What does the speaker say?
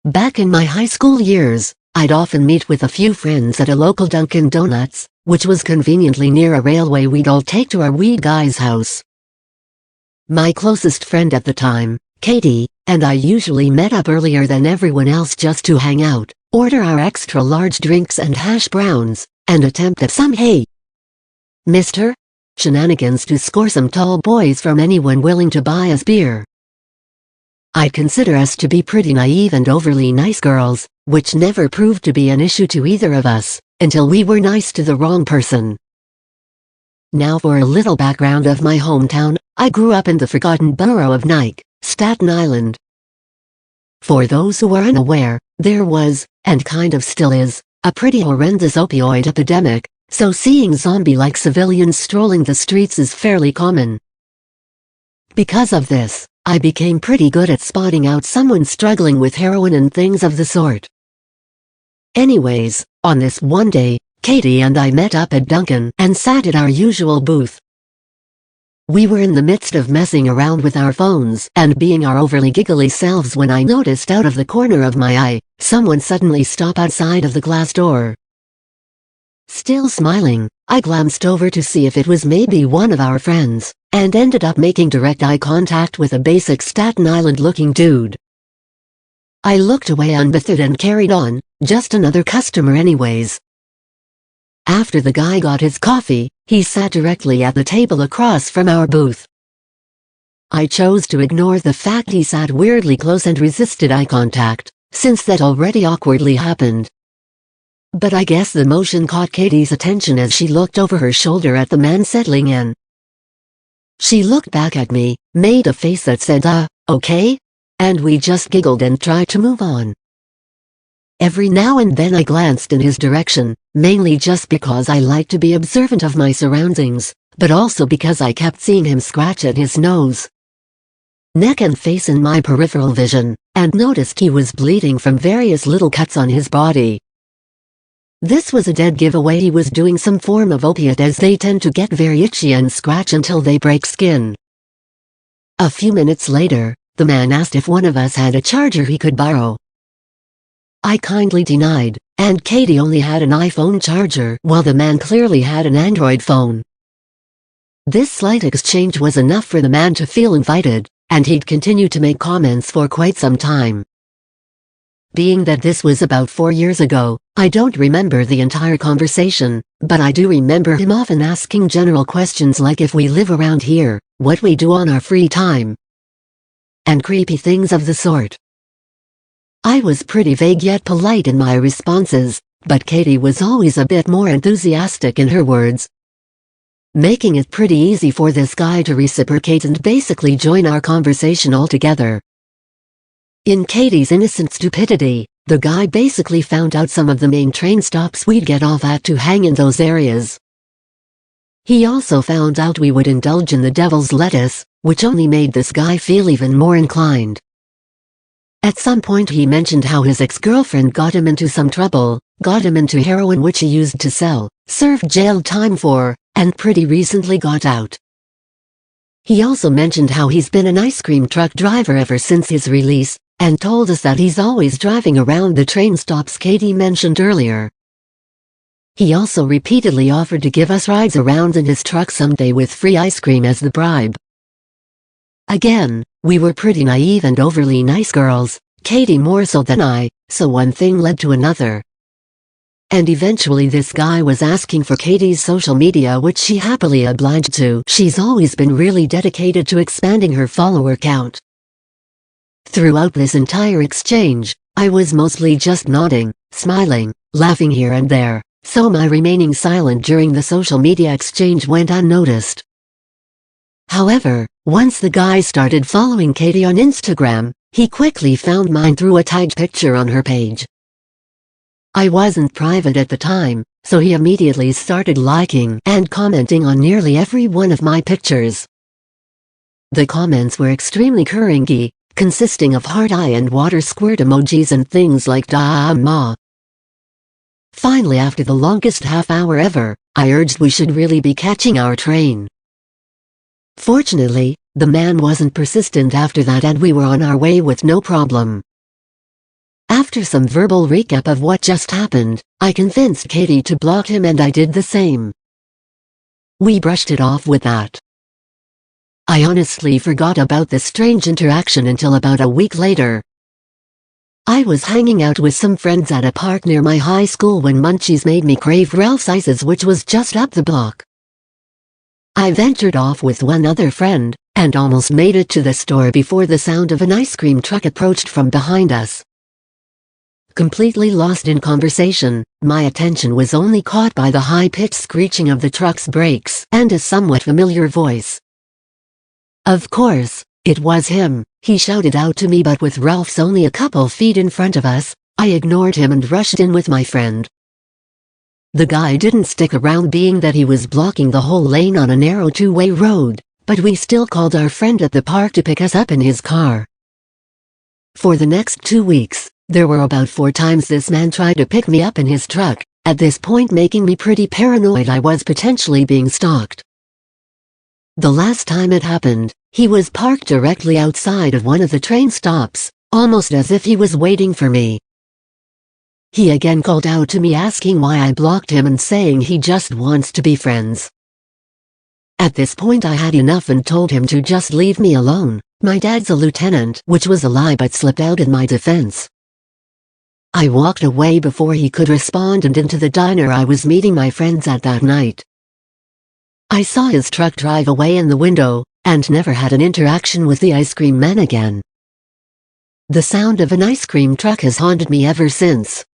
Back in my high school years, I'd often meet with a few friends at a local Dunkin' Donuts, which was conveniently near a railway we'd all take to our wee guy's house. My closest friend at the time, Katie, and I usually met up earlier than everyone else just to hang out, order our extra large drinks and hash browns, and attempt at some "hey, mister" shenanigans to score some tall boys from anyone willing to buy us beer. I'd consider us to be pretty naive and overly nice girls, which never proved to be an issue to either of us, until we were nice to the wrong person. Now for a little background of my hometown. I grew up in the forgotten borough of Nike, Staten Island. For those who are unaware, there was, and kind of still is, a pretty horrendous opioid epidemic, so seeing zombie-like civilians strolling the streets is fairly common. Because of this, I became pretty good at spotting out someone struggling with heroin and things of the sort. Anyways, on this one day, Katie and I met up at Dunkin' and sat at our usual booth. We were in the midst of messing around with our phones and being our overly giggly selves when I noticed out of the corner of my eye, someone suddenly stop outside of the glass door. Still smiling, I glanced over to see if it was maybe one of our friends, and ended up making direct eye contact with a basic Staten Island-looking dude. I looked away unbothered and carried on, just another customer anyways. After the guy got his coffee, he sat directly at the table across from our booth. I chose to ignore the fact he sat weirdly close and resisted eye contact, since that already awkwardly happened. But I guess the motion caught Katie's attention as she looked over her shoulder at the man settling in. She looked back at me, made a face that said okay? And we just giggled and tried to move on. Every now and then I glanced in his direction, mainly just because I like to be observant of my surroundings, but also because I kept seeing him scratch at his nose, neck and face in my peripheral vision, and noticed he was bleeding from various little cuts on his body. This was a dead giveaway he was doing some form of opiate, as they tend to get very itchy and scratch until they break skin. A few minutes later, the man asked if one of us had a charger he could borrow. I kindly denied, and Katie only had an iPhone charger while the man clearly had an Android phone. This slight exchange was enough for the man to feel invited, and he'd continue to make comments for quite some time. Being that this was about 4 years ago, I don't remember the entire conversation, but I do remember him often asking general questions like if we live around here, what we do on our free time, and creepy things of the sort. I was pretty vague yet polite in my responses, but Katie was always a bit more enthusiastic in her words, making it pretty easy for this guy to reciprocate and basically join our conversation altogether. In Katie's innocent stupidity, the guy basically found out some of the main train stops we'd get off at to hang in those areas. He also found out we would indulge in the devil's lettuce, which only made this guy feel even more inclined. At some point he mentioned how his ex-girlfriend got him into some trouble, got him into heroin which he used to sell, served jail time for, and pretty recently got out. He also mentioned how he's been an ice cream truck driver ever since his release, and told us that he's always driving around the train stops Katie mentioned earlier. He also repeatedly offered to give us rides around in his truck someday with free ice cream as the bribe. Again, we were pretty naive and overly nice girls, Katie more so than I, so one thing led to another. And eventually this guy was asking for Katie's social media, which she happily obliged to. She's always been really dedicated to expanding her follower count. Throughout this entire exchange, I was mostly just nodding, smiling, laughing here and there, so my remaining silent during the social media exchange went unnoticed. However, once the guy started following Katie on Instagram, he quickly found mine through a tagged picture on her page. I wasn't private at the time, so he immediately started liking and commenting on nearly every one of my pictures. The comments were extremely cringy, consisting of heart eye and water squirt emojis and things like "da ma." Finally, after the longest half hour ever, I urged we should really be catching our train. Fortunately, the man wasn't persistent after that and we were on our way with no problem. After some verbal recap of what just happened, I convinced Katie to block him and I did the same. We brushed it off with that. I honestly forgot about this strange interaction until about a week later. I was hanging out with some friends at a park near my high school when Munchies made me crave Ralph's Ices, which was just up the block. I ventured off with one other friend, and almost made it to the store before the sound of an ice cream truck approached from behind us. Completely lost in conversation, my attention was only caught by the high-pitched screeching of the truck's brakes and a somewhat familiar voice. Of course, it was him. He shouted out to me, but with Ralph's only a couple feet in front of us, I ignored him and rushed in with my friend. The guy didn't stick around, being that he was blocking the whole lane on a narrow two-way road, but we still called our friend at the park to pick us up in his car. For the next 2 weeks, there were about 4 times this man tried to pick me up in his truck, at this point making me pretty paranoid I was potentially being stalked. The last time it happened, he was parked directly outside of one of the train stops, almost as if he was waiting for me. He again called out to me asking why I blocked him and saying he just wants to be friends. At this point I had enough and told him to just leave me alone. My dad's a lieutenant, which was a lie but slipped out in my defense. I walked away before he could respond and into the diner I was meeting my friends at that night. I saw his truck drive away in the window, and never had an interaction with the ice cream man again. The sound of an ice cream truck has haunted me ever since.